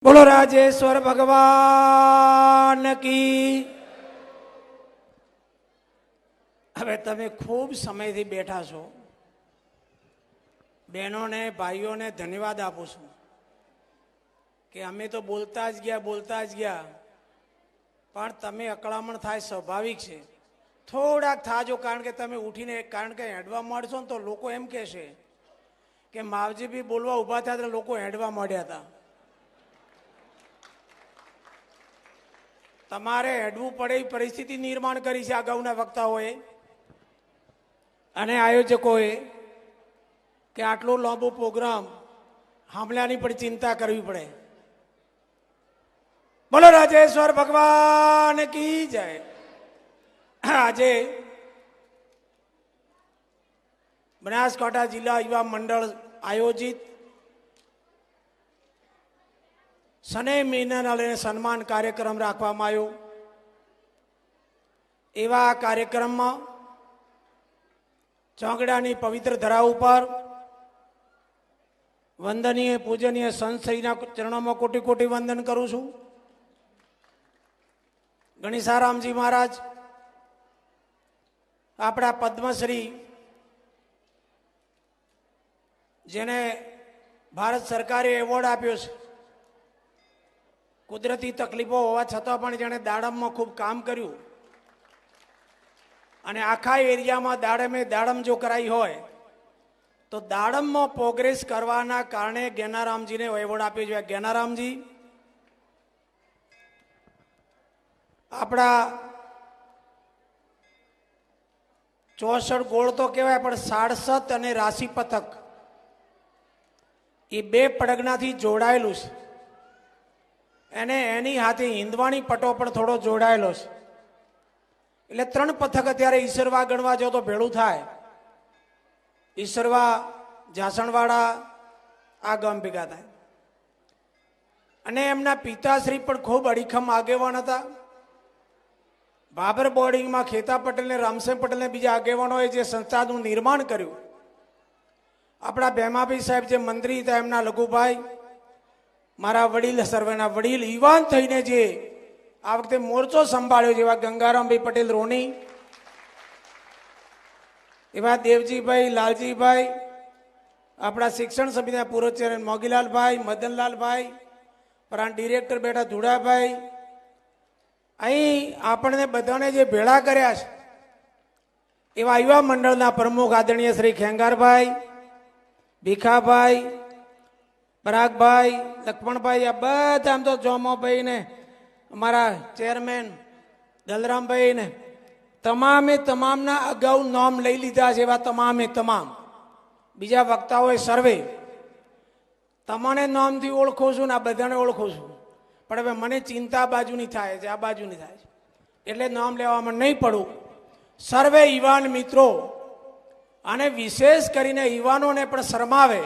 बोलो राजेश्वर भगवान की। હવે તમે ખૂબ સમયથી બેઠા છો, બહેનોને ભાઈઓને ધન્યવાદ આપું છું કે અમે તો બોલતા જ ગયા, પણ તમે અકળામણ થાય સ્વાભાવિક છે. થોડાક થાજો, કારણ કે તમે ઉઠીને કારણ કે હેડવા માંડશો ને તો લોકો એમ કહેશે કે માવજી બી બોલવા ઊભા થયા તો લોકો હેડવા માંડ્યા હતા. તમારે હેડવું પડે એ પરિસ્થિતિ નિર્માણ કરી છે અગાઉના વક્તાઓએ અને આયોજકોએ કે આટલો લાંબો પ્રોગ્રામ સાંભળ્યાની પણ ચિંતા કરવી પડે. બોલો રાજેશ્વર ભગવાન કી જય. આજે બનાસકાંઠા જિલ્લા યુવા મંડળ આયોજિત શને મહિનાના સન્માન કાર્યક્રમ રાખવામાં આવ્યો. એવા કાર્યક્રમમાં ચોકડાની પવિત્ર ધરા ઉપર વંદનીય પૂજનીય સંતશ્રીના ચરણોમાં કોટી કોટી વંદન કરું છું. ગણેશારામજી મહારાજ આપણા પદ્મશ્રી, જેને ભારત સરકારે એવોર્ડ આપ્યો છે. કુદરતી તકલીફો હોવા છતાં પણ જેણે દાડમમાં ખૂબ કામ કર્યું અને આખા એરિયામાં દાડમ જો કરાઈ હોય તો દાડમમાં પ્રોગ્રેસ કરવાના કારણે જ્ઞાનારામજીને એવોર્ડ આપ્યો છે. જ્ઞાનારામજી આપણા 64 ગોળ તો કહેવાય, પણ 67 અને રાશિ પથક એ બે પડગનાથી જોડાયેલું છે. એને એની હાથે હિંદવાણી પટો પણ થોડો જોડાયેલો છે. એટલે 3 પથક અત્યારે ઈશ્વરવા ગણવા જાઓ તો ભેળું થાય. ઈશ્વરવા, જાસણવાડા આ ગામ ભેગા થાય. અને એમના પિતાશ્રી પણ ખૂબ અડીખમ આગેવાન હતા. બાબર બોર્ડિંગમાં ખેતા પટેલ ને રામસેન પટેલ ને બીજા આગેવાનોએ જે સંસ્થાનું નિર્માણ કર્યું, આપણા ભેમાભાઈ સાહેબ જે મંત્રી હતા એમના લઘુભાઈ, મારા વડીલ સર્વેના વડીલ યુવાન થઈને જે આ વખતે મોરચો સંભાળ્યો, જેવા ગંગારામભાઈ પટેલ રોની, એવા દેવજીભાઈ, લાલજીભાઈ, આપણા શિક્ષણ સમિતિના પૂર્વ ચેરમેન મોગીલાલભાઈ, મદનલાલભાઈ, પ્રાંત ડિરેક્ટર બેઠા ધુડાભાઈ, અહીં આપણને બધાને જે ભેળા કર્યા છે એવા યુવા મંડળના પ્રમુખ આદરણીય શ્રી ખેંગારભાઈ, ભીખાભાઈ, પરાગભાઈ, લક્ષ્મણભાઈ, આ બધા આમ તો જોમાભાઈ ને અમારા ચેરમેન દલરામભાઈ ને તમામના અગાઉ નામ લઈ લીધા છે. એવા તમામ બીજા વક્તાઓએ સર્વે તમને નામથી ઓળખું છું ને આ બધાને ઓળખું છું, પણ હવે મને ચિંતા આ બાજુની થાય છે, આ બાજુની થાય છે, એટલે નામ લેવામાં નહીં પડું. સર્વે યુવાન મિત્રો અને વિશેષ કરીને યુવાનોને પણ શરમાવે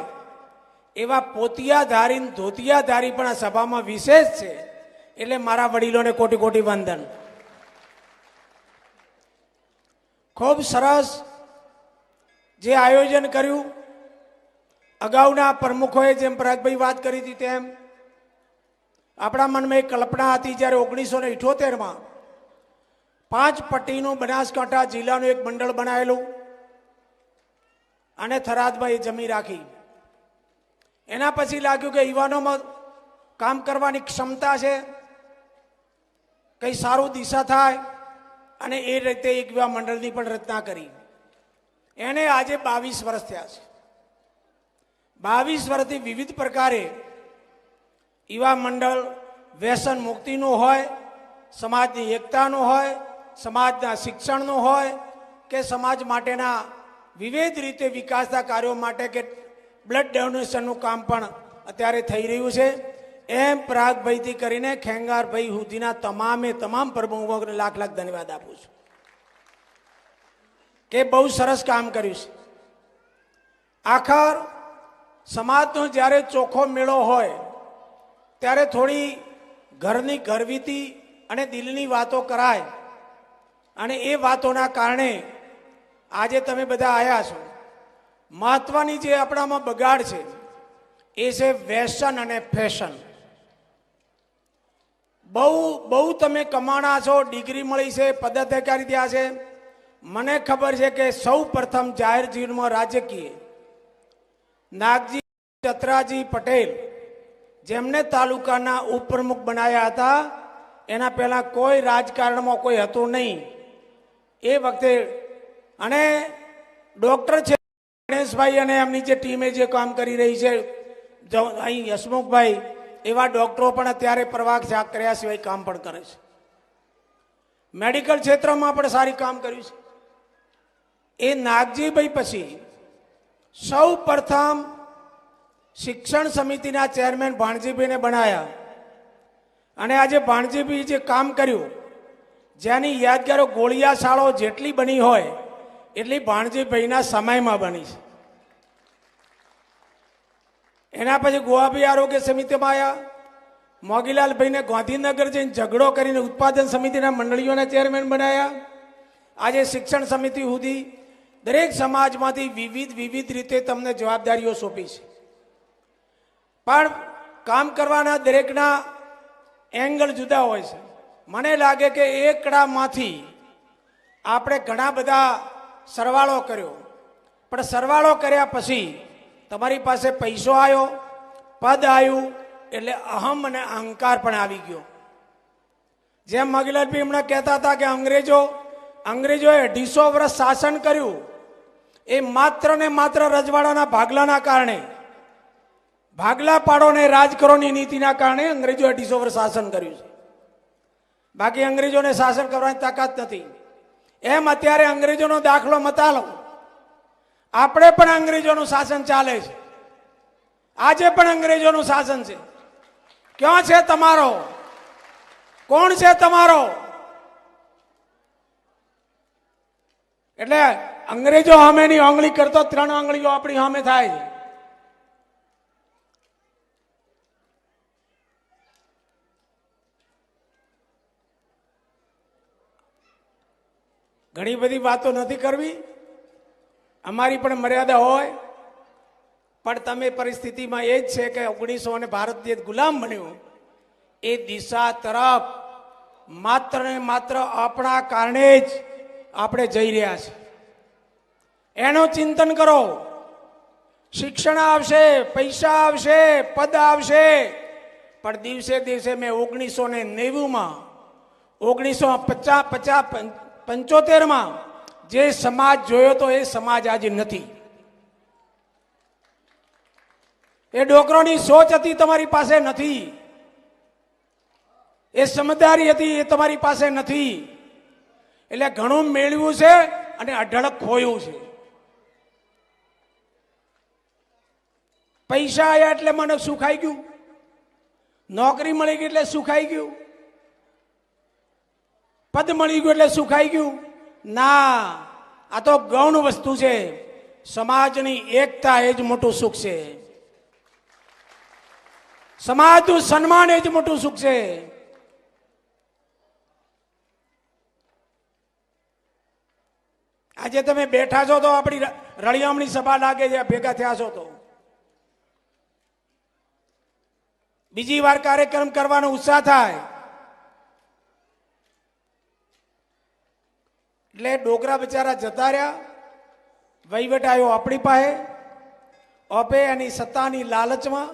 એવા પોતિયાધારી ધોતિયાધારી પણ આ સભામાં વિશેષ છે. એટલે મારા વડીલોને કોટી કોટી વંદન. ખૂબ સરસ જે આયોજન કર્યું. અગાઉના પ્રમુખોએ જેમ પરાગભાઈ વાત કરી હતી તેમ આપણા મનમાં એક કલ્પના હતી, જ્યારે 1978માં 5 પટ્ટીનું બનાસકાંઠા જિલ્લાનું એક મંડળ બનાવેલું અને થરાદભાઈ જમી રાખી. એના પછી લાગ્યું કે યુવાનોમાં કામ કરવાની ક્ષમતા છે, કઈ સારું દિશા થાય, અને એ રીતે એક યુવા મંડળની પણ રચના કરી. એને આજે 22 વર્ષ થયા છે. 22 વર્ષથી વિવિધ પ્રકારે યુવા મંડળ વ્યસન મુક્તિનું હોય, સમાજની એકતાનું હોય, સમાજના શિક્ષણનું હોય, કે સમાજ માટેના વિવિધ રીતે વિકાસના કાર્યો માટે કે બ્લડ ડોનેશનનું કામ પણ અત્યારે થઈ રહ્યું છે. એમ પરાગભાઈથી કરીને ખેંગારભાઈ સુધીના તમામ પ્રમુખોને લાખ ધન્યવાદ આપું છું કે બહુ સરસ કામ કર્યું છે. આખર સમાજનો જ્યારે ચોખ્ખો મેળો હોય ત્યારે થોડી ઘરની ગર્વિતી અને દિલની વાતો કરાય, અને એ વાતોના કારણે આજે તમે બધા આવ્યા છો. મહત્વની જે આપણામાં બગાડ છે એ છે વ્યસન અને ફેશન. બહુ બહુ તમે કમાણા છો, ડિગ્રી મળી છે, પદાધિકારી થયા છે. મને ખબર છે કે સૌ પ્રથમ જાહેર જીવનમાં રાજકીય નાગજી ચતરાજી પટેલ જેમને તાલુકાના ઉપપ્રમુખ બનાવ્યા હતા, એના પહેલા કોઈ રાજકારણમાં કોઈ હતું નહીં એ વખતે. અને ડોક્ટર છે ગણેશભાઈ અને એમની જે ટીમે જે કામ કરી રહી છે અહીં હસમુખભાઈ, એવા ડોક્ટરો પણ અત્યારે પ્રવાહ ત્યાગ કર્યા સિવાય કામ પણ કરે છે. મેડિકલ ક્ષેત્રમાં પણ સારી કામ કર્યું છે. એ નાગજીભાઈ પછી સૌ પ્રથમ શિક્ષણ સમિતિના ચેરમેન ભાણજીભાઈને બનાયા. અને આજે ભાણજીભાઈ જે કામ કર્યું, જેની યાદગારો ગોળિયા શાળો જેટલી બની હોય એટલી ભાણજીભાઈના સમયમાં બની છે. એના પછી ગોવાભાઈ આરોગ્ય સમિતિમાં આવ્યા. મોગીલાલભાઈને ગાંધીનગર જઈને ઝઘડો કરીને ઉત્પાદન સમિતિના મંડળીઓના ચેરમેન બનાવ્યા. આજે શિક્ષણ સમિતિ સુધી દરેક સમાજમાંથી વિવિધ રીતે તમને જવાબદારીઓ સોંપી છે. પણ કામ કરવાના દરેકના એંગલ જુદા હોય છે. મને લાગે કે એકડામાંથી આપણે ઘણા બધા સરવાળો કર્યો, પણ સરવાળો કર્યા પછી તમારી પાસે પૈસો આવ્યો, પદ આવ્યું, એટલે અહમ અને અહંકાર પણ આવી ગયો. જેમ મગીલાલભાઈ હમણાં કહેતા હતા કે અંગ્રેજોએ 250 વર્ષ શાસન કર્યું, એ માત્ર ને માત્ર રજવાડાના ભાગલાના કારણે, ભાગલા પાડો ને રાજ કરોની નીતિના કારણે અંગ્રેજોએ 250 વર્ષ શાસન કર્યું છે. બાકી અંગ્રેજોને શાસન કરવાની તાકાત નથી. એમ અત્યારે અંગ્રેજોનો દાખલો મતાલો, આપણે પણ અંગ્રેજોનું શાસન ચાલે છે. આજે પણ અંગ્રેજોનું શાસન છે. ક્યાં છે તમારો? કોણ છે તમારો? એટલે અંગ્રેજો સામેની આંગળી કરતો 3 આંગળીઓ આપણી સામે થાય છે. ઘણી બધી વાતો નથી કરવી, અમારી પણ મર્યાદા હોય. પણ તમે પરિસ્થિતિમાં એ જ છે કે 1900 અને ભારત જે ગુલામ બન્યું એ દિશા તરફ માત્ર ને માત્ર આપણા કારણે જ આપણે જઈ રહ્યા છે. એનું ચિંતન કરો. શિક્ષણ આવશે, પૈસા આવશે, પદ આવશે, પણ દિવસે દિવસે મેં 1990માં 1975માં જે સમાજ જોયો તો એ સમાજ આજે નથી. એ ડોકરોની સોચ હતી તમારી પાસે નથી, એ સમજદારી હતી એ તમારી પાસે નથી. એટલે ઘણું મેળવ્યું છે અને અઢળક ખોયું છે. પૈસા આવ્યા એટલે મને સુખાઈ ગયું, નોકરી મળી ગઈ એટલે સુખાઈ ગયું, પદ મળી ગયું એટલે સુખાઈ ગયું. ના, આ તો ગૌણ વસ્તુ છે. સમાજની એકતા એ જ મોટું સુખ છે. સમાજનું સન્માન એ જ મોટું સુખ છે. આજે તમે બેઠા છો તો આપણી રળિયામણી સભા લાગે છે, ભેગા થયા છો તો. બીજી વાર કાર્યક્રમ કરવાનો ઉત્સાહ થાય. એટલે ડોકરા બિચારા જતા રહ્યા, વહીવટ આવ્યો આપણી પાસે. ઓપે એની સત્તાની લાલચમાં.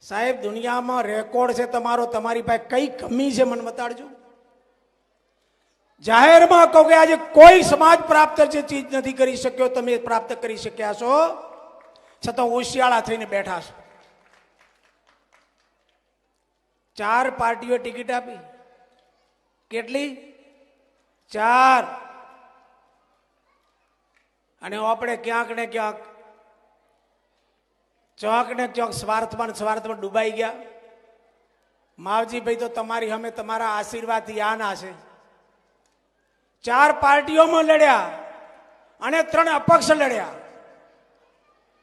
સાહેબ, દુનિયામાં રેકોર્ડ છે તમારો, તમારી પાસે કઈ કમી છે મને બતાડજો. જાહેરમાં કહો કે આજે કોઈ સમાજ પ્રાપ્ત જે ચીજ નથી કરી શક્યો, તમે પ્રાપ્ત કરી શક્યા છો, છતાં હોશિયાળા થઈને બેઠા છો. 4 પાર્ટીઓ ટિકિટ આપી. કેટલી? 4. અને આપણે ક્યાંક ને ક્યાંક સ્વાર્થમાં ડૂબાઈ ગયા. માવજીભાઈ તો તમારી સામે તમારા આશીર્વાદથી આના છે. 4 પાર્ટીઓમાં લડ્યા અને 3 અપક્ષ લડ્યા.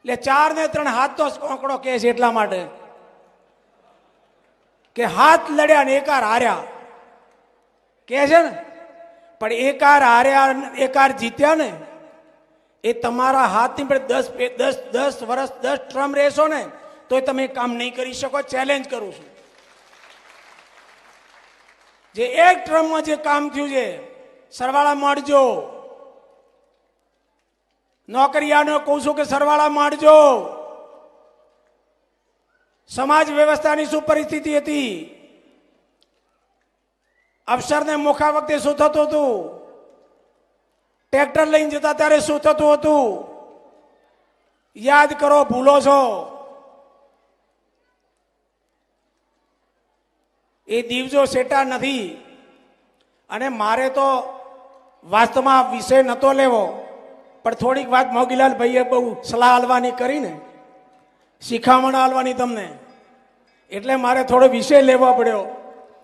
એટલે 4 ને 3 હાથનો આંકડો કહે છે, એટલા માટે કે હાથ લડ્યા ને એકાર હાર્યા કહે છે ને. પણ એકાર હાર્યા, એકાર જીત્યા ને, એ તમારા હાથની પર 10 વર્ષ 10 ટર્મ રહેશો ને તો તમે કામ નહીં કરી શકો. ચેલેન્જ કરું છું. જે એક ટ્રમમાં જે કામ થયું છે સરવાળા માંડજો. નોકરિયાનો કહું છું કે સરવાળા માંડજો. સમાજ વ્યવસ્થાની શું પરિસ્થિતિ હતી, અફસરને મોખા વખતે શું થતું હતું, ટ્રેક્ટર લઈને જતા ત્યારે શું થતું હતું, યાદ કરો. ભૂલો છો. એ દિવસો સેટા નથી. અને મારે તો વાસ્તવમાં વિષય નહોતો લેવો, પણ થોડીક વાત મોગીલાલ ભાઈએ બહુ સલાહ આલવાની કરીને, શિખામણ આલવાની તમને, એટલે મારે થોડો વિષય લેવો પડ્યો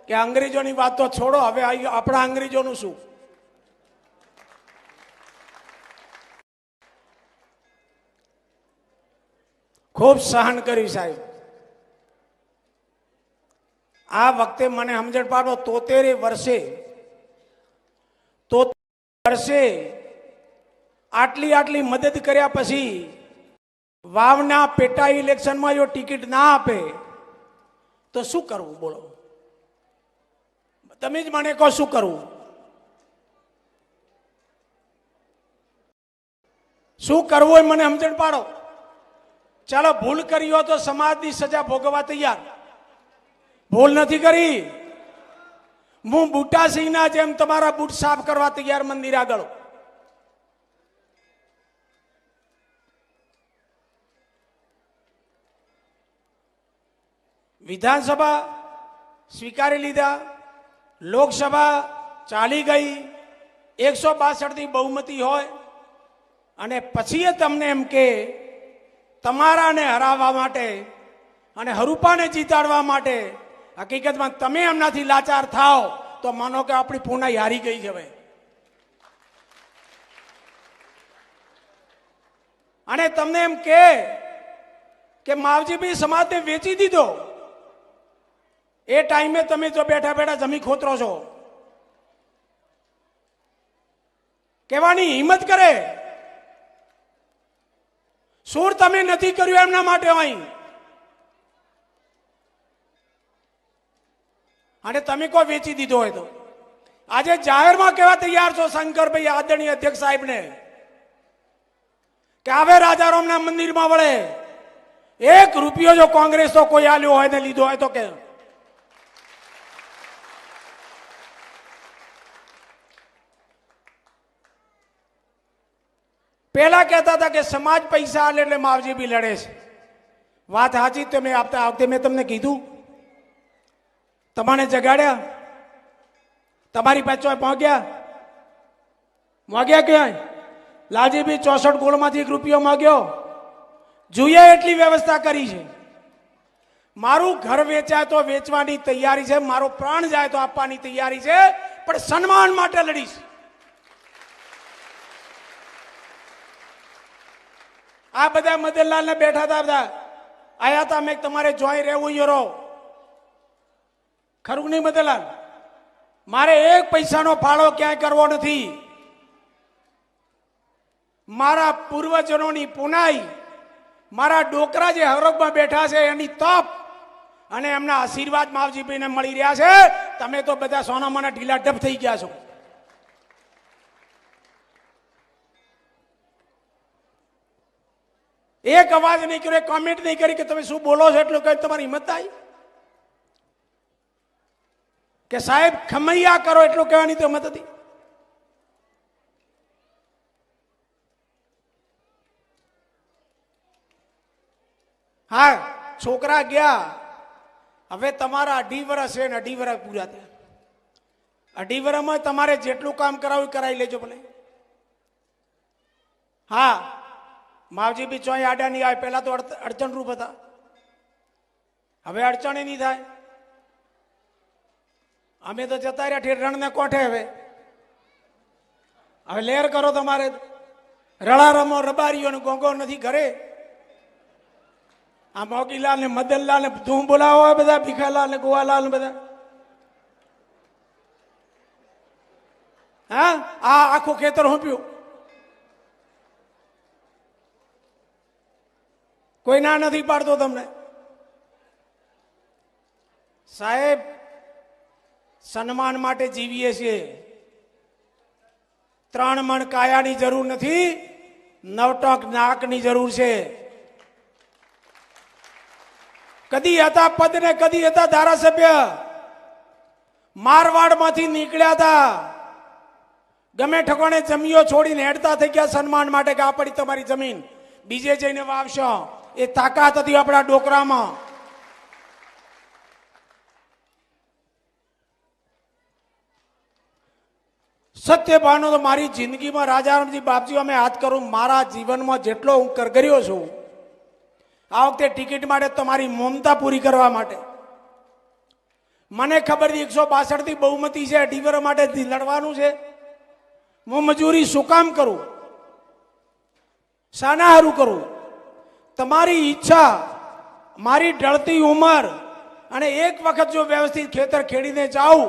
કે અંગ્રેજોની વાત તો છોડો, હવે આપણા અંગ્રેજોનું શું. ખૂબ સહન કર્યું સાહેબ. આ વખતે મને સમજણ પાડો, 73 વર્ષે આટલી મદદ કર્યા પછી વાવના પેટા ઇલેક્શનમાં જો ટિકિટ ના આપે તો શું કરવું બોલો? તમે જ મને કહો શું કરવું? શું કરવું એ મને સમજણ પાડો. ચાલો ભૂલ કરી હોય તો સમાજની સજા ભોગવવા તૈયાર. ભૂલ નથી કરી, હું બુટાસિંહના જેમ તમારા બૂટ સાફ કરવા તૈયાર મંદિર આગળ. વિધાનસભા સ્વીકારી લીધા, લોકસભા ચાલી ગઈ, 162 થી બહુમતી હોય, અને પછી તમને એમ કે તમારાને હરાવવા માટે અને હરુપાને જીતાડવા માટે હકીકતમાં તમે એમનાથી લાચાર થાઓ તો માનો કે આપણી પૂનાઈ હારી ગઈ છે. અને તમને એમ કે માવજીભાઈ સમાજને વેચી દીધો. એ ટાઈમે તમે જો બેઠા બેઠા જમી ખોતરો છો, કહેવાની હિંમત કરે. સુર તમે નથી કર્યું એમના માટે અહીં, અને તમે કોઈ વેચી દીધો હોય તો આજે જાહેરમાં કહેવા તૈયાર છો શંકરભાઈ આદરણીય અધ્યક્ષ સાહેબને કે હવે રાજારામના મંદિરમાં વળે 1 રૂપિયો જો કોંગ્રેસ તો કોઈ આલ્યો હોય ને લીધો હોય તો કે પેલા કહેતા હતા કે સમાજ પૈસા આલે એટલે માવજી બી લડે છે. વાત સાચી. તો મેં આ વખતે મેં તમને કીધું, તમારે જગાડ્યા, તમારી પાસે માગ્યા ક્યાંય? લાલજીભાઈ 64 ગોળમાંથી 1 રૂપિયો માગ્યો? જોઈએ એટલી વ્યવસ્થા કરી છે. મારું ઘર વેચાય તો વેચવાની તૈયારી છે, મારો પ્રાણ જાય તો આપવાની તૈયારી છે, પણ સન્માન માટે લડીશ. આ બધા મદનલાલ ને બેઠા હતા, બધા આયા હતા, મેં તમારે જોઈ રહેવું યરો ખરું નહીં મદનલાલ? મારે 1 પૈસાનો ફાળો ક્યાંય કરવો નથી. મારા પૂર્વજોની પુનાઈ, મારા ડોકરા જે હરોગમાં બેઠા છે એની તપ અને એમના આશીર્વાદ માવજીભાઈને મળી રહ્યા છે. તમે તો બધા સોનામાના ઢીલા ઢબ થઈ ગયા છો. એક અવાજ નહીં કર્યો, કોમેન્ટ નહીં કરી કે તમે શું બોલો છો, એટલું કઈ તમારી હિંમત આવી કે સાહેબ ખમૈયા કરો એટલું કહેવાની તો હિંમત હતી? હા, છોકરા ગયા, હવે તમારા 2.5 વર્ષ છે ને 2.5 વર્ષ પૂરા થયા. 2.5 વર્ષમાં તમારે જેટલું કામ કરાવું કરાવી લેજો ભલે. હા, માવજી બી ચોય આડા નહીં આવે. પહેલા તો અડચણ રૂપ હતા, હવે અડચણ નહીં થાય. અમે તો જતા રહ્યા ઠેર રણ ને કોઠે. હવે લહેર કરો તમારે. રળા રમો, રબારીઓ ને ગોંગો નથી ઘરે. આ મોગીલાલ ને મદનલાલ ને ધૂમ બોલાવો હોય બધા, ભીખાલાલ ને ગોવાલાલ ને બધા. હા, આ આખું ખેતર હોંપ્યું. કોઈ ના નથી પાડતો તમને. સાહેબ સન્માન માટે જીવીએ છીએ. 3 મણ કાયાની જરૂર નથી, 9 ટંક નાકની જરૂર છે. કદી હતા પદ ને કદી હતા ધારાસભ્ય, મારવાડમાંથી નીકળ્યા હતા, ગમે ઠકોણે જમીઓ છોડીને હેડતા થઈ ગયા સન્માન માટે કે આ પડી તમારી જમીન, બીજે જઈને વાવશો. એ તાકાત હતી આપણા ડોકરામાં. સત્ય ભાનો તો મારી જિંદગીમાં રાજારામજી બાપજી અમે હાથ કરું, મારા જીવનમાં જેટલો હું કરગર્યો છું, આ વખતે ટિકિટ માટે તમારી મમતા પૂરી કરવા માટે. મને ખબર હતી 162 થી બહુમતી છે, અઢી વર્ષ માટે લડવાનું છે. હું મજૂરી શું કામ કરું, શાના હારું કરું? તમારી ઈચ્છા, મારી ઢળતી ઉંમર, અને એક વખત જો વ્યવસ્થિત ખેતર ખેડીને જાઉં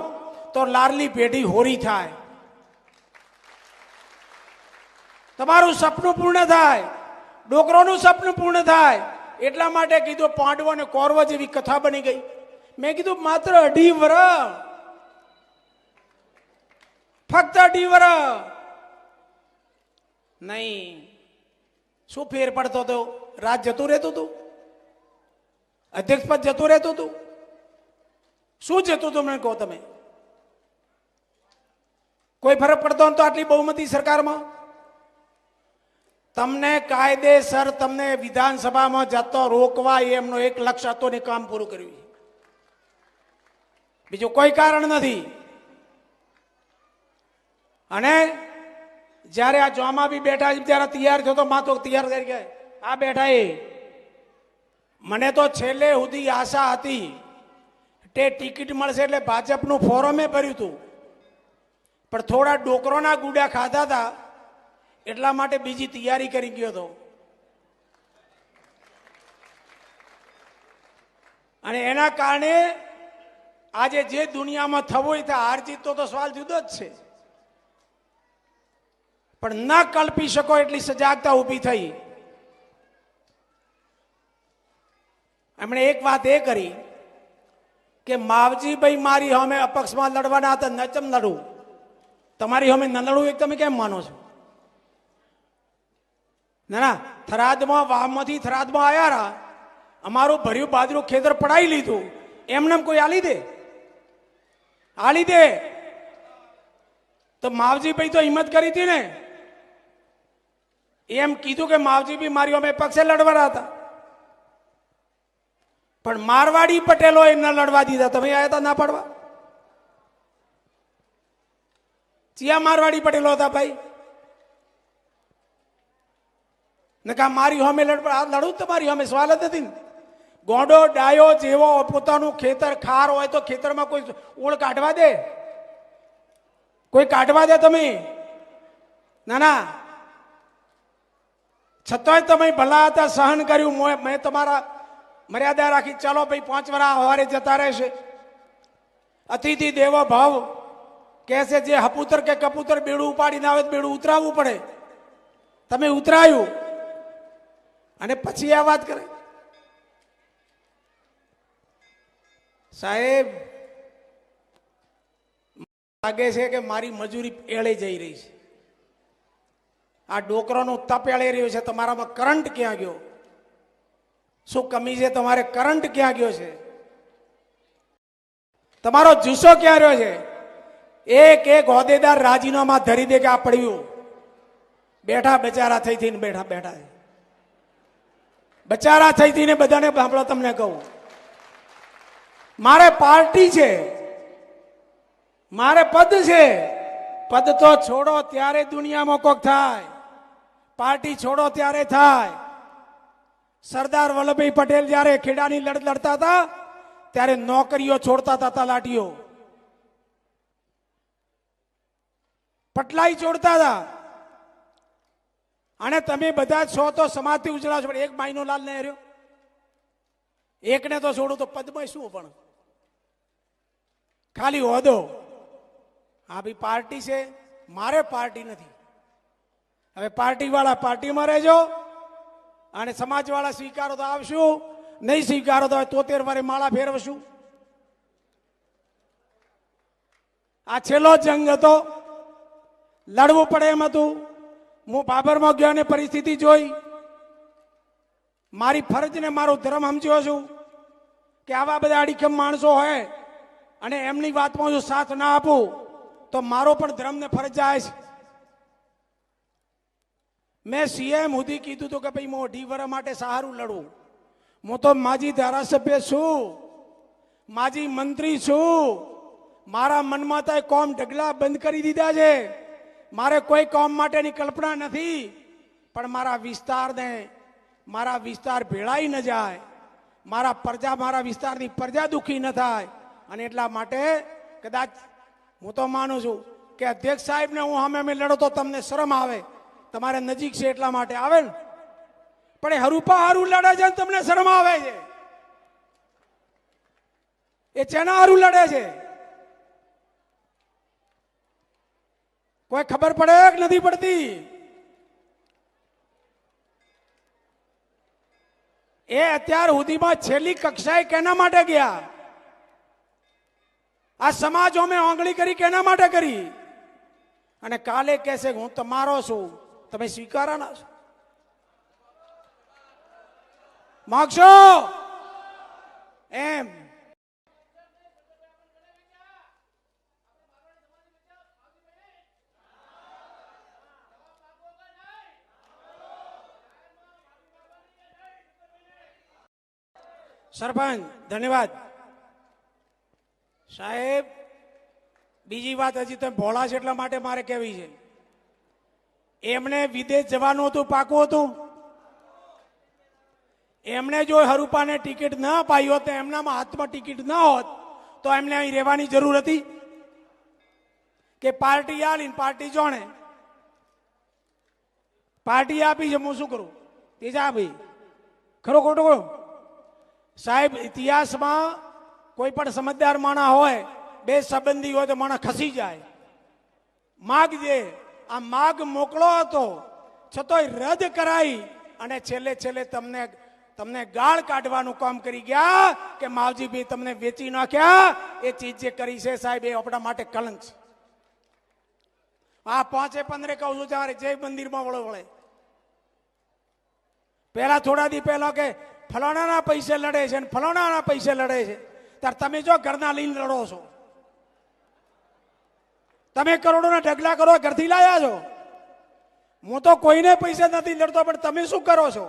તો લાડલી પેઢી હોરી થાય, તમારું સપનું પૂર્ણ થાય, ડોકરોનું સપનું પૂર્ણ થાય. એટલા માટે કીધું પાંડવો અને કૌરવ જેવી કથા બની ગઈ. મેં કીધું માત્ર 2.5 વર્ષ, ફક્ત 2.5 વર્ષ નહીં. શું ફેર પડતો હતો? રાજ જતું રહેતું હતું, અધ્યક્ષ પદ જતું રહેતું હતું. શું જતું હતું મને કહો તમે? કોઈ ફરક પડતો તો આટલી બહુમતી સરકારમાં તમને કાયદેસર તમને વિધાનસભામાં જતો રોકવા એમનો એક લક્ષ્ય હતો ને કામ પૂરું કર્યું, બીજું કોઈ કારણ નથી. અને જ્યારે આ જોમાં બી બેઠા ત્યારે તૈયાર થયો તો માં તો તૈયાર થઈ ગયા, આ બેઠા એ મને તો છેલ્લે સુધી આશા હતી તે ટિકિટ મળશે એટલે ભાજપનું ફોરમે ભર્યું હતું, પણ થોડા ડોકરોના ગુડા ખાધા હતા એટલા માટે બીજી તૈયારી કરી ગયો હતો. અને એના કારણે આજે જે દુનિયામાં થવું હોય ત્યાં હાર જીત તો સવાલ જુદો જ છે, પણ ન કલ્પી શકો એટલી સજાગતા ઊભી થઈ. એમણે એક વાત એ કરી કે માવજીભાઈ મારી સામે અપક્ષમાં લડવાના હતા, નચમ લડું, તમારી સામે ન લડવું એક તમે કેમ માનો છો? ના, થરાદમાં વાવમાંથી થરાદમાં આવ્યા, અમારું ભર્યું બાજરું ખેતર પડાવી લીધું, એમને કોઈ આલી દે? આલી દે? તો માવજીભાઈ તો હિંમત કરી હતી ને, એમ કીધું કે માવજીભાઈ મારી અમે પક્ષે લડવાના હતા, પણ મારવાડી પટેલો એ ન લડવા દીધા. તમે આવ્યા હતા ના પાડવા? ચિયા મારવાડી પટેલો હતા ભાઈ? નકા મારી સામે લડવું તમારી સામે સવાલ જ નથી ને. ગોંડો ડાયો જેવો પોતાનું ખેતર ખાર હોય તો ખેતરમાં કોઈ ઓળ કાઢવા દે? કોઈ કાઢવા દે તમે? ના ના. છતાંય તમે ભલા હતા, સહન કર્યું. મેં તમારા મર્યાદા રાખી, ચાલો ભાઈ 5 વર્ષ હવારે જતા રહેશે. અતિથિ દેવો ભાવ કહેશે, જે હપુતર કે કપૂતર બેડું ઉપાડીને આવે તો બેડું ઉતરાવવું પડે. તમે ઉતરાયું અને પછી આ વાત કરે. સાહેબ લાગે છે કે મારી મજૂરી એળે જઈ રહી છે, આ ડોકરાનું તપ એળી રહ્યું છે. તમારામાં કરંટ ક્યાં ગયો? શું કમી છે તમારે? કરંટ ક્યાં ગયો છે? તમારો જુસ્સો ક્યાં રહ્યો છે? એક એક હોદ્દેદાર રાજીનામા ધરી દે કે આ પડ્યું, બેઠા બચારા થઈ થઈને બેઠા બેઠા બચારા થઈ થઈને બધાને સાંભળો, તમને કહું, મારે પાર્ટી છે, મારે પદ છે. પદ તો છોડો ત્યારે દુનિયામાં કોક થાય, પાર્ટી છોડો ત્યારે થાય. સરદાર વલ્લભભાઈ પટેલ જ્યારે ખેડાની લડત લડતા હતા ત્યારે નોકરીઓ છોડતા હતા, તલાટીઓ પટલાઈ છોડતા હતા. અને તમે બધા છો તો સમાજથી ઉજળા છો, પણ એક માયનો લાલ ને રહ્યો, એકને તો છોડું તો પદમાં શું? પણ ખાલી હોદો. હા ભાઈ પાર્ટી છે, મારે પાર્ટી નથી. હવે પાર્ટી વાળા પાર્ટીમાં રહેજો, અને સમાજ વાળા સ્વીકારો તો આવશું, નહીં સ્વીકારો તો 73 વારે માળા ફેરવશું. આ છેલ્લો જંગ હતો, લડવું પડે એમ હતું. હું બાબરમાં ગયો અને પરિસ્થિતિ જોઈ, મારી ફરજ ને મારો ધર્મ સમજ્યો છું કે આવા બધા અડીખમ માણસો હોય અને એમની વાતમાં જો સાથ ના આપું તો મારો પણ ધર્મ ને ફરજ જાય છે. મેં સીએમ સુધી કીધું હતું કે ભાઈ હું 2.5 વર્ષ માટે સારું લડું. હું તો માજી ધારાસભ્ય છું, માજી મંત્રી છું. મારા મનમાં તો કોમ ઢગલા બંધ કરી દીધા છે. મારે કોઈ કોમ માટેની કલ્પના નથી, પણ મારા વિસ્તાર ભેળાઈ ન જાય, મારા વિસ્તારની પ્રજા દુઃખી ન થાય. અને એટલા માટે કદાચ હું તો માનું છું કે અધ્યક્ષ સાહેબને હું સામે લડો તો તમને શરમ આવે, તમારે નજીક છે એટલા માટે આવે ને. પણ એ હરુપા હારું લડે છે, તમને શરમ આવે છે. એ ચેના હારું લડે છે? કોઈ ખબર પડે કે નથી પડતી? એ અત્યાર સુધીમાં છેલ્લી કક્ષાએ કેના માટે ગયા? આ સમાજો મેં આંગળી કરી કેના માટે કરી? અને કાલે કહેશે હું તમારો છું, તમે સ્વીકારવાના છો? માગશો એમ? સરપંચ ધન્યવાદ સાહેબ. બીજી વાત હજી તમે ભોળા છે એટલા માટે મારે કહેવી છે. એમને વિદેશ જવાનું હતું, પાકું હતું. એમને જો હરુપાને ટિકિટ ન અપાઈ હોત, એમનામાં હાથમાં ટિકિટ ન હોત તો એમને અહીં રહેવાની જરૂર હતી કે પાર્ટી આલીને પાર્ટી જોણે? પાર્ટી આપી છે, હું શું કરું? તેજા ભાઈ ખરો ખોટો કહો સાહેબ? ઇતિહાસમાં કોઈ પણ સમજદાર માણસ હોય, બે સંબંધી હોય તો માણસ ખસી જાય. માગ જે આ માગ મોકલો હતો છતોય રદ કરાઈ અને છેલ્લે તમને ગાળ કાઢવાનું કામ કરી ગયા કે માવજીભાઈ તમને વેચી નાખ્યા. એ ચીજ જે કરી છે સાહેબ, એ આપણા માટે કલંક છે. આ 5-15 કહું છું ત્યારે જય મંદિરમાં વળે. પહેલા થોડા દી પહેલા કે ફલાણાના પૈસે લડે છે, ફલાણાના પૈસે લડે છે. ત્યારે તમે જો ઘરના લઈને લડો છો, તમે કરોડોના ઢગલા કરો, ઘરથી લાયા છો. હું તો કોઈને પૈસે નથી લડતો, પણ તમે શું કરો છો?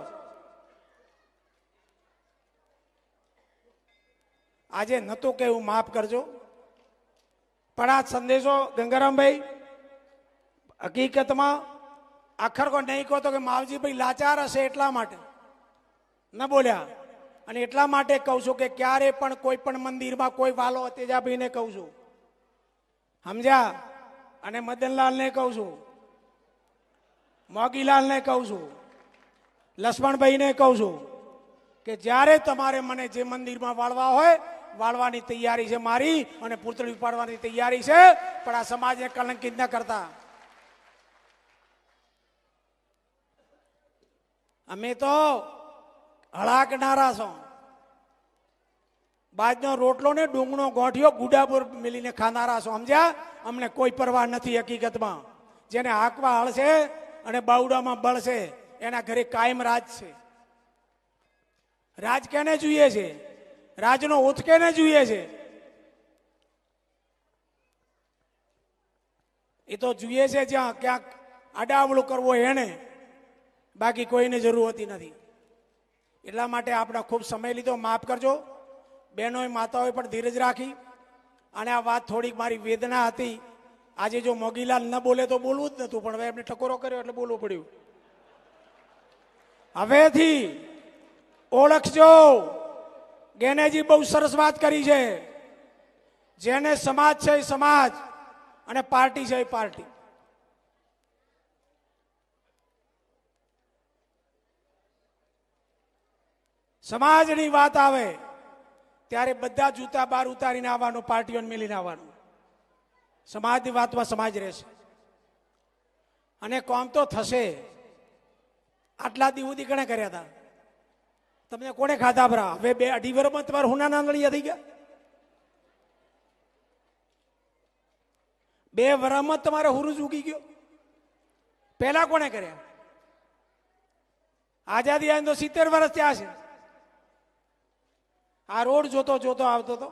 આજે નતું કેવું, માફ કરજો, પણ આ સંદેશો ગંગારામભાઈ હકીકતમાં આખર કો નહીં કહો તો કે માવજીભાઈ લાચાર હશે એટલા માટે ન બોલ્યા. અને એટલા માટે કહું છું કે ક્યારે પણ કોઈ પણ મંદિરમાં કોઈ વાલો તેજાભાઈને કહું છું, સમજ્યા? અને મદનલાલને કહું છું, મોગીલાલને કહું છું, લક્ષ્મણભાઈને કહું છું કે જ્યારે તમારે મને જે મંદિરમાં વાળવા હોય, વાળવાની તૈયારી છે મારી, અને પૂતળી ઉપાડવાની તૈયારી છે, પણ આ સમાજને કલંકિત ન કરતા. અમે તો હળાકનારા છો. બાજનો રોટલો ને ડુંગળો ગોઠિયો ગુડાપુર મિલીને ખાનારા છો, સમજ્યા? અમને કોઈ પરવા નથી હકીકતમાં. જેને હાંકવા હળશે અને બાવડામાં બળશે એના ઘરે કાયમ રાજ છે. રાજ કેને જોઈએ છે? રાજનો ઓથ કેને જોઈએ છે? એ તો જોઈએ છે જ્યાં ક્યાંક આડાવડું કરવો એને, બાકી કોઈને જરૂર હોતી નથી. એટલા માટે આપણે ખૂબ સમય લીધો, માફ કરજો. બહેનોએ માતાઓએ પણ ધીરજ રાખી. અને આ વાત થોડીક મારી વેદના હતી. આજે જો મોગીલાલ ન બોલે તો બોલવું જ નતું, પણ હવે એમને ટકોરો કર્યો એટલે બોલવું પડ્યું. હવેથી ઓળખજો, ગેનેજી બહુ સરસ વાત કરી છે. જેને સમાજ છે એ સમાજ, અને પાર્ટી છે એ પાર્ટી. સમાજની વાત આવે ત્યારે બધા જૂતા બહાર ઉતારીને આવવાનું, પાર્ટીઓને મિલીને આવવાનું. સમાજની વાતમાં સમાજ રહેશે અને કામ તો થશે. આટલા દી સુધી ઘણે કર્યા હતા, તમને કોને ખાધા ભરા? હવે 2-2.5 વર્ષમાં તમારે હુના નાંદળિયા થઈ ગયા. 2 વર્ષમાં તમારે હુરુજ ઉગી ગયો. પહેલા કોણે કર્યા? આઝાદી આવી તો 70 વર્ષ થયા છે. આ રોડ જોતો જોતો આવતો હતો.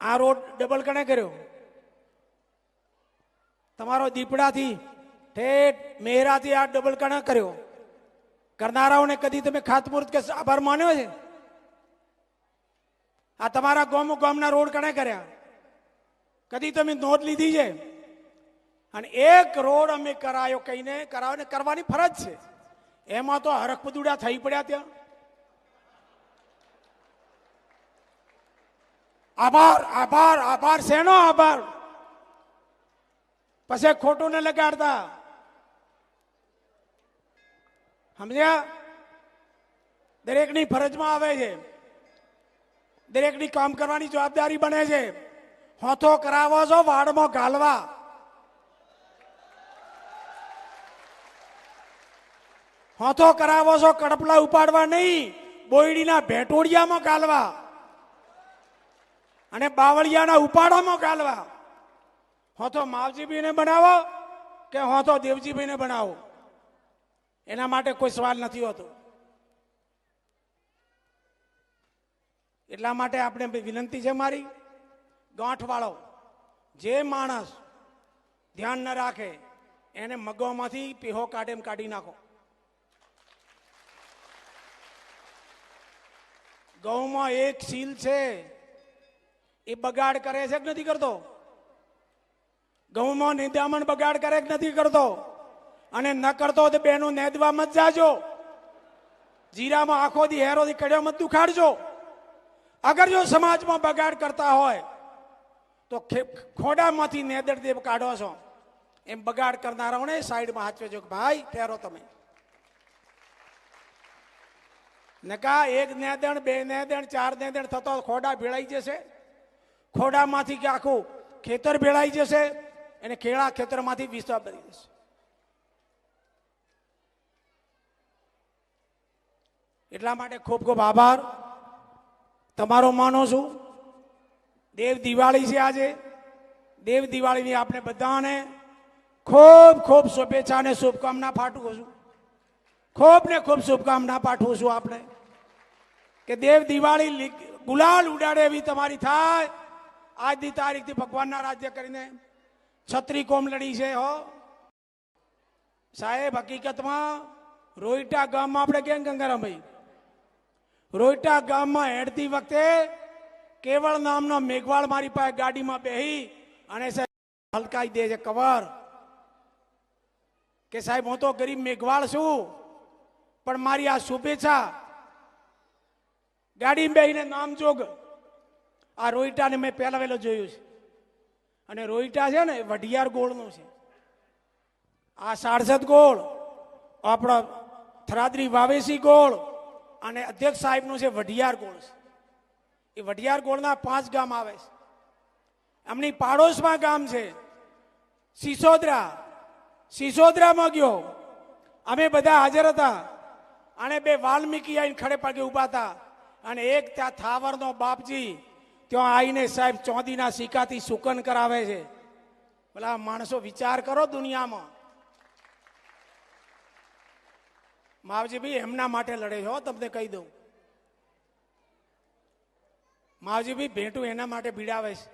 આ રોડ ડબલ કણે કર્યો? તમારો દીપડાથી ઠેઠ મેહરાથી આ ડબલ કણે કર્યો? કરનારાઓને કદી તમે ખાતમુહૂર્ત કે આભાર માન્યો છે? આ તમારા ગામના રોડ કણે કર્યા? કદી તમે નોંધ લીધી છે? અને એક રોડ અમે કરાયો કહીને કરાવને કરવાની ફરજ છે. એમાં તો હરખપદુડા થઈ પડ્યા ત્યાં. આભાર આભાર આભાર શેનો આભાર? પછી ખોટું ને લગાડતા. સમજ્યા? દરેકની ફરજમાં આવે છે, દરેકની કામ કરવાની જવાબદારી બને છે. હોથો કરાવો છો વાડમાં ઘાલવા. હોથો કરાવો છો કડપલા ઉપાડવા નહીં, બોયડીના ભેટોડિયામાં ગાલવા અને બાવળિયાના ઉપાડામાં ગાલવા. હોથો માવજીભાઈને બનાવો કે હોથો દેવજીભાઈને બનાવો, એના માટે કોઈ સવાલ નથી હોતો. એટલા માટે આપણે વિનંતી છે મારી, ગાંઠ વાળો જે માણસ ધ્યાન ન રાખે એને મગોમાંથી પીહો કાઢે એમ કાઢી નાખો. ગૌમાં એક સીલ છે, એ બગાડ કરે છે કે નથી કરતો? ગૌમાં નિંદામણ બગાડ કરે કે નથી કરતો? અને ન કરતો તો બેનું નેદવા મત જાજો. જીરામાં આખો દી હેરોથી કડ્યો મત દુખાડજો. અગર જો સમાજમાં બગાડ કરતા હોય તો ખોડામાંથી નેદડ દેવ કાઢો છો, એમ બગાડ કરનારાઓને સાઈડમાં હાચવેજો કે ભાઈ ઠેરો તમે. નકા એક નેદણ, 2 નેદણ, 4 નેદણ થતો ખોડા ભેળાઈ જશે. ખોડામાંથી કે આખું ખેતર ભેળાઈ જશે, અને ખેડા ખેતરમાંથી વિસ્વા બની જશે. એટલા માટે ખૂબ ખૂબ આભાર તમારો માનું છું. દેવ દિવાળી છે આજે. દેવ દિવાળીની આપણે બધાને ખૂબ ખૂબ શુભેચ્છા અને શુભકામના પાઠવું છું. ખૂબ ને ખૂબ શુભકામના પાઠવું છું આપણે, કે દેવ દિવાળી ગુલાલ ઉડાડે એવી તમારી થાય. આજની તારીખથી ભગવાનના રાજ્ય કરીને છત્રી કોમ લડી છે. હો સાહેબ, હકીકતમાં રોઈટા ગામમાં આપણે કેમ ગંગારામભાઈ, રોઈટા ગામમાં હેડતી વખતે કેવળ નામનો મેઘવાળ મારી પાસે ગાડીમાં બેહી અને સાહેબ હલકાઈ દે છે કવર, કે સાહેબ હું તો ગરીબ મેઘવાળ છું, પણ મારી આ શુભેચ્છા ગાડીમાં બેહીને નામ જોગ. આ રોઈટાને મેં પહેલા વહેલો જોયું છે. અને રોઈટા છે ને વઢિયાર ગોળનું છે. આ 67 ગોળ, આપણો થરાદરી વાવેસી ગોળ અને અધ્યક્ષ સાહેબનું છે વઢિયાર ગોળ છે. એ વઢિયાર ગોળના 5 ગામ આવે છે. એમની પાડોશમાં ગામ છે સિસોદરા. સિસોદરામાં ગયો, અમે બધા હાજર હતા. અને 2 વાલ્મીકી આવીને ખડે પગે ઉભા હતા. અને એક ત્યાં થાવરનો બાપજી ત્યાં આવીને સાહેબ ચોંદીના સિક્કાથી સુકન કરાવે છે. બોલા માણસો વિચાર કરો દુનિયામાં. માવજી ભાઈ એમના માટે લડે છે, તમને કહી દઉં. માવજી ભાઈ ભેટું એના માટે ભીડાવે છે.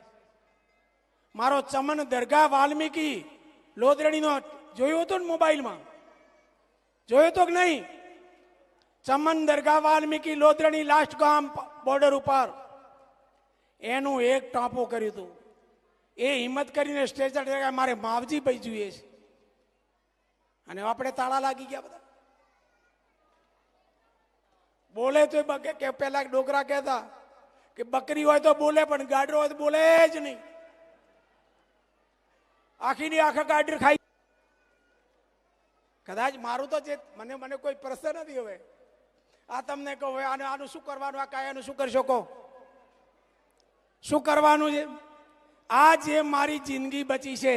મારો ચમન દરગાહ વાલ્મીકી લોધરણીનો જોયો હતો ને મોબાઈલમાં? જોયો તો કે નહીં? ચમન દરગાહ વાલ્મીકી લોધરણી લાસ્ટ ગામ બોર્ડર ઉપર એનું એક ટાંપો કર્યું હતું. એ હિંમત કરીને સ્ટેજ પર મારે માવજી ભાઈ જોઈએ છે. અને આપણે તાળા લાગી ગયા બધા. બોલે તો કે પેલા ડોકરા કહેતા કે બકરી હોય તો બોલે, પણ ગાડરો હોય તો બોલે જ નહીં. આખીની આખા ગાડર ખાઈ. કદાચ મારું તો જે મને કોઈ પ્રશ્ન નથી. હવે આ તમને કહો આનું શું કરવાનું, આ કાયાનું શું કરી શકો, શું કરવાનું છે? આ જે મારી જિંદગી બચી છે,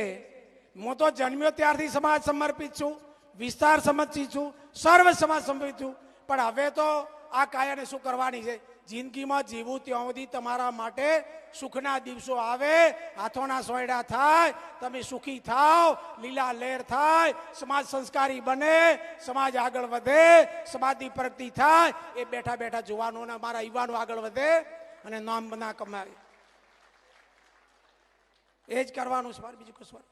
હું તો જન્મ્યો ત્યારથી સમાજ સમર્પિત છું, વિસ્તાર સમર્પિત છું, સર્વ સમાજ સમર્પિત છું. પણ હવે તો આ કાયાને શું કરવાની છે? જિંદગીમાં જીવું ત્યાં સુધી તમારા માટે સુખના દિવસો આવે, હાથોના સોયડા થાય, તમે સુખી થાવ, લીલા લહેર થાય, સમાજ સંસ્કારી બને, સમાજ આગળ વધે, સમાજની પ્રગતિ થાય. એ બેઠા બેઠા જુવાનોને મારા યુવાનો આગળ વધે અને નામ બના કમાય. એ જ કરવાનું છે, બીજું કશું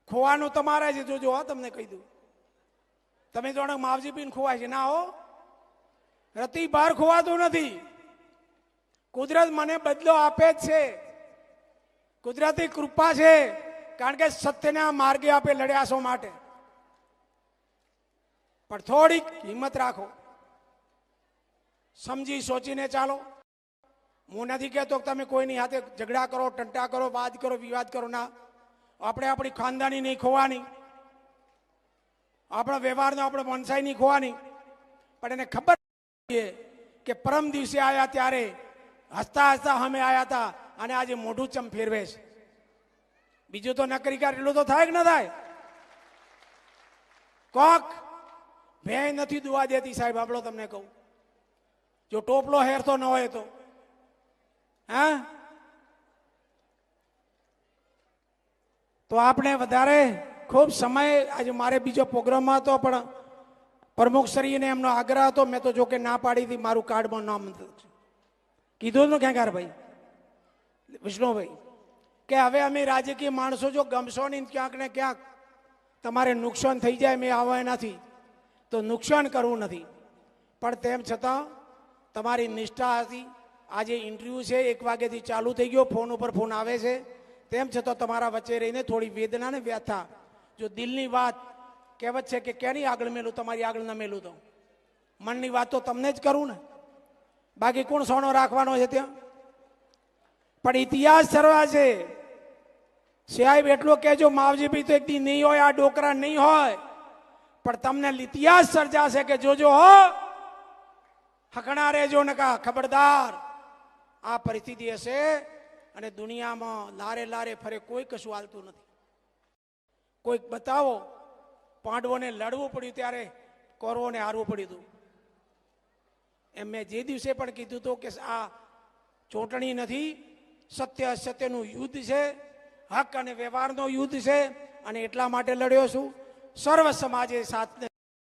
ખોવાનું તમારે જ જોજો. તમને કહી દઉં, તમે જોડે માવજી પીને ખોવાય છે ના હો, રતી બહાર ખોવાતું નથી. કુદરત મને બદલો આપે જ છે, કુદરતી કૃપા છે, કારણ કે સત્યના માર્ગે આપે લડ્યાસો માટે. પણ થોડીક હિંમત રાખો, સમજી સોચીને ચાલો. હું નથી કહેતો કે તમે કોઈની હાથે ઝઘડા કરો, ટંટા કરો, વાદ કરો, વિવાદ કરો, ના. આપણે આપણી ખાનદાની નહીં ખોવાની, આપણા વ્યવહારનો આપણે વંશાઈ નહીં ખોવાની. પણ એને ખબર છે કે પરમ દિવસે આવ્યા ત્યારે હસતા હસતા અમે આવ્યા હતા અને આજે મોઢું ચમ ફેરવે છે. બીજું તો નકરી કાર એટલું તો થાય કે ના થાય? કોક ભે નથી દુવા દેતી સાહેબ, આપણો તમને કહું, જો ટોપલો હેરતો ન હોય તો. હા, તો આપણે વધારે ખૂબ સમય, આજે મારે બીજો પ્રોગ્રામમાં હતો પણ પ્રમુખશ્રીને એમનો આગ્રહ હતો, મેં તો જો કે ના પાડી હતી. મારું કાર્ડમાં નામ કીધું ને ક્યાં ભાઈ વિષ્ણુભાઈ કે હવે અમે રાજકીય માણસો જો ગમશો નહીં, ક્યાંક ને ક્યાંક તમારે નુકસાન થઈ જાય, મેં આવવા નથી તો નુકસાન કરવું નથી. પણ તેમ છતાં તમારી નિષ્ઠા હતી. આજે ઇન્ટરવ્યુ છે 1 વાગ્યાથી ચાલુ થઈ ગયો, ફોન ઉપર ફોન આવે છે. તેમ છતાં તમારા વચ્ચે રહીને થોડી વેદના ને વ્યથા, જો દિલની વાત કહેવત છે કે કેની આગળ મેલું, તમારી આગળ ના મેલું તો મનની વાત તો તમને જ કરું ને, બાકી કોણ સોનો રાખવાનો છે ત્યાં? પણ ઇતિહાસ સર્વા છે સાહેબ. એટલો કહેજો માવજી ભાઈ તો એક દી નહીં હોય, આ ડોકરા નહીં હોય, પણ તમને ઇતિહાસ સર્જાશે કે જોજો હો, હકણા રહેજો ને કા ખબરદાર. આ પરિસ્થિતિ હશે અને દુનિયામાં લારે લારે ફરે, કોઈ કશું હાલતું નથી. કોઈક બતાવો, પાંડવોને લડવું પડ્યું ત્યારે કૌરવોને હારવું પડ્યું હતું. એમ મેં જે દિવસે પણ કીધું હતું કે આ ચૂંટણી નથી, સત્ય અસત્યનું યુદ્ધ છે, હક અને વ્યવહારનો યુદ્ધ છે, અને એટલા માટે લડ્યો છું. સર્વ સમાજે સાથને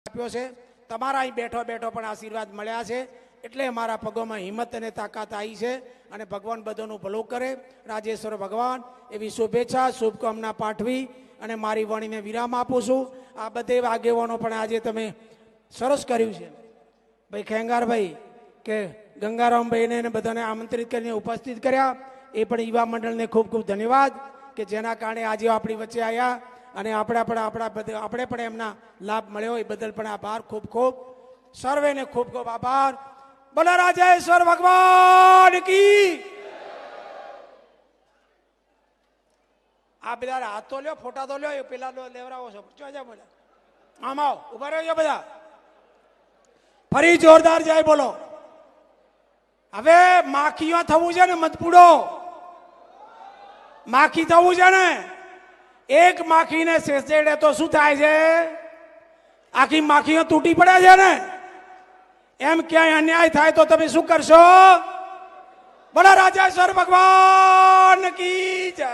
આપ્યો છે. તમારા અહીં બેઠો બેઠો પણ આશીર્વાદ મળ્યા છે, એટલે મારા પગોમાં હિંમત અને તાકાત આવી છે. અને ભગવાન બધાનું ભલું કરે, રાજેશ્વર ભગવાન, એવી શુભેચ્છા શુભકામના પાઠવી અને મારી વાણીને વિરામ આપું છું. આ બધે આગેવાનો પણ આજે તમે સરસ કર્યું છે ભાઈ, ખેંગારભાઈ કે ગંગારામભાઈને બધાને આમંત્રિત કરીને ઉપસ્થિત કર્યા, એ પણ યુવા મંડળને ખૂબ ખૂબ ધન્યવાદ કે જેના કારણે આજે આપણી વચ્ચે આવ્યા અને આપણે પણ એમના લાભ મળ્યો, એ બદલ પણ આભાર, ખૂબ ખૂબ સર્વેને ખૂબ ખૂબ આભાર. બોલો રાજેશ્વર ભગવાન કી. આ બધા હાથ તો લ્યો, ફોટા તો લ્યો, એ પેલા લેવરાવો છો. આમ આવો, ઉભા રહ્યો બધા, ફરી જોરદાર જાય બોલો. હવે માખીઓ થવું છે ને, મતપૂડો માખી થવું છે ને. એક માખીને શેષેડે તો શું થાય છે? આખી માખીઓ તૂટી પડે છે ને. એમ ક્યાંય અન્યાય થાય તો તમે શું કરશો? બોલો રાજેશ્વર ભગવાન કી જય.